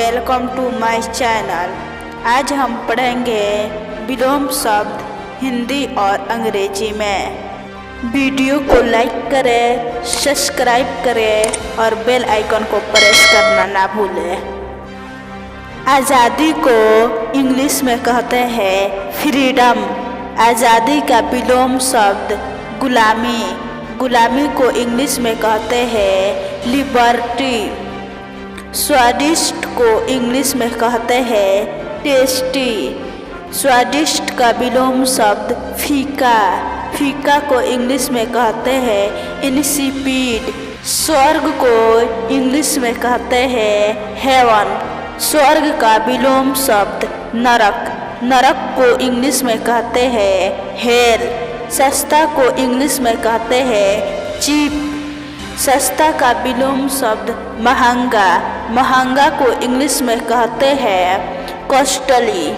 Welcome to my channel. आज हम पढ़ेंगे विलोम शब्द हिंदी और अंग्रेजी में। वीडियो को लाइक करें, सब्सक्राइब करें और बेल आइकन को प्रेस करना ना भूलें। आज़ादी को इंग्लिश में कहते हैं फ्रीडम। आज़ादी का विलोम शब्द गुलामी। गुलामी को इंग्लिश में कहते हैं लिबर्टी। स्वादिष्ट को इंग्लिश में कहते हैं टेस्टी। स्वादिष्ट का विलोम शब्द फीका। फीका को इंग्लिश में कहते हैं इंसिपिड। स्वर्ग को इंग्लिश में कहते हैं हेवन। स्वर्ग का विलोम शब्द नरक। नरक को इंग्लिश में कहते हैं हेल। सस्ता को इंग्लिश में कहते हैं चीप। सस्ता का विलोम शब्द महंगा। महंगा को इंग्लिश में कहते हैं कॉस्टली।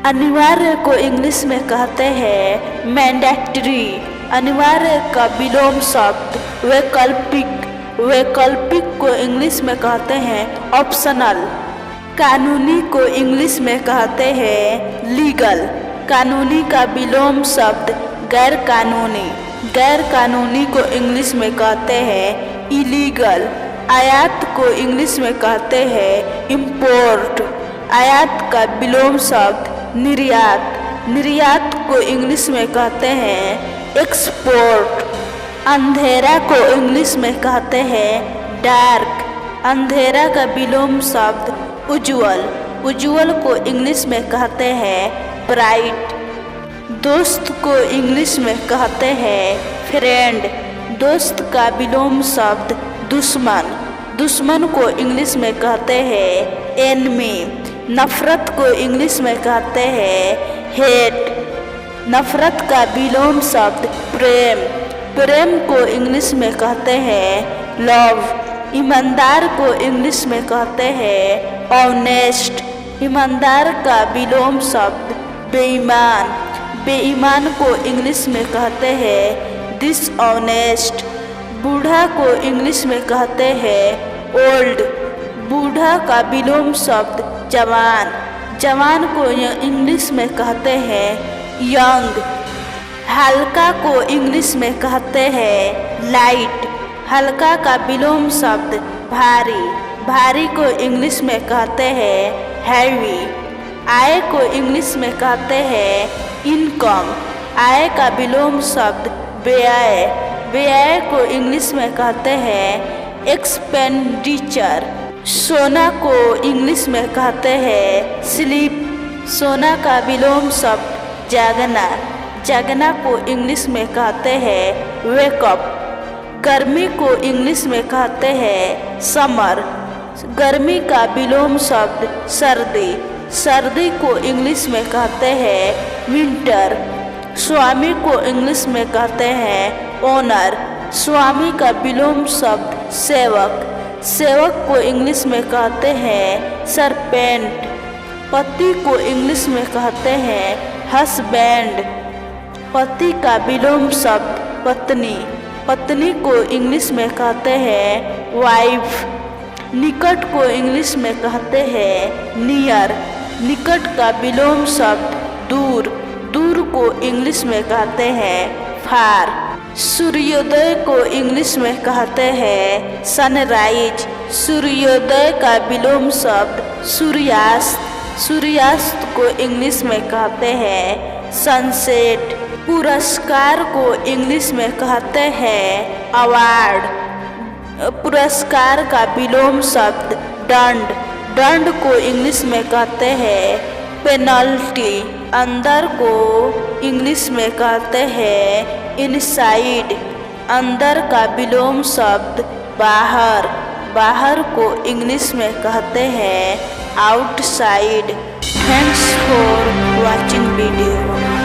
अनिवार्य को इंग्लिश में कहते हैं मैंडेटरी। अनिवार्य का विलोम शब्द वैकल्पिक। वैकल्पिक को इंग्लिश में कहते हैं ऑप्शनल। कानूनी को इंग्लिश में कहते हैं लीगल। कानूनी का विलोम शब्द गैर कानूनी। गैर कानूनी को इंग्लिश में कहते हैं इलीगल। आयात को इंग्लिश में कहते हैं इम्पोर्ट। आयात का विलोम शब्द निर्यात। निर्यात को इंग्लिश में कहते हैं एक्सपोर्ट। अंधेरा को इंग्लिश में कहते हैं डार्क। अंधेरा का विलोम शब्द उज्ज्वल। उज्ज्वल को इंग्लिश में कहते हैं ब्राइट। दोस्त को इंग्लिश में कहते हैं फ्रेंड। दोस्त का विलोम शब्द दुश्मन। दुश्मन को इंग्लिश में कहते हैं एनमी। नफरत को इंग्लिश में कहते हैं हेट। नफरत का विलोम शब्द प्रेम। प्रेम को इंग्लिश में कहते हैं लव। ईमानदार को इंग्लिश में कहते हैं ऑनेस्ट। ईमानदार का विलोम शब्द बेईमान। बेईमान को इंग्लिश में कहते हैं डिसऑनेस्ट। बूढ़ा को इंग्लिश में कहते हैं ओल्ड। बूढ़ा का विलोम शब्द जवान। जवान को इंग्लिश में कहते हैं यंग। हल्का को इंग्लिश में कहते हैं लाइट। हल्का का विलोम शब्द भारी। भारी को इंग्लिश में कहते हैं हैवी। आय को इंग्लिश में कहते हैं इनकम। आय का विलोम शब्द व्यय। व्यय को इंग्लिश में कहते हैं एक्सपेंडिचर। सोना को इंग्लिश में कहते हैं स्लीप। सोना का विलोम शब्द जागना। जागना को इंग्लिश में कहते हैं वेकअप। गर्मी को इंग्लिश में कहते हैं समर। गर्मी का विलोम शब्द सर्दी। सर्दी को इंग्लिश में कहते हैं विंटर। स्वामी को इंग्लिश में कहते हैं ओनर। स्वामी का विलोम शब्द सेवक। सेवक को इंग्लिश में कहते हैं सरपेंट। पति को इंग्लिश में कहते हैं हस्बैंड। पति का विलोम शब्द पत्नी। पत्नी को इंग्लिश में कहते हैं वाइफ। निकट को इंग्लिश में कहते हैं नियर। निकट का विलोम शब्द दूर। दूर को इंग्लिश में कहते हैं फार। सूर्योदय को इंग्लिश में कहते हैं सनराइज। सूर्योदय का विलोम शब्द सूर्यास्त। सूर्यास्त को इंग्लिश में कहते हैं सनसेट। पुरस्कार को इंग्लिश में कहते हैं अवार्ड। पुरस्कार का विलोम शब्द दंड। दंड को इंग्लिश में कहते हैं पेनल्टी। अंदर को इंग्लिश में कहते हैं इनसाइड। अंदर का विलोम शब्द बाहर। बाहर को इंग्लिश में कहते हैं outside. Thanks for watching video.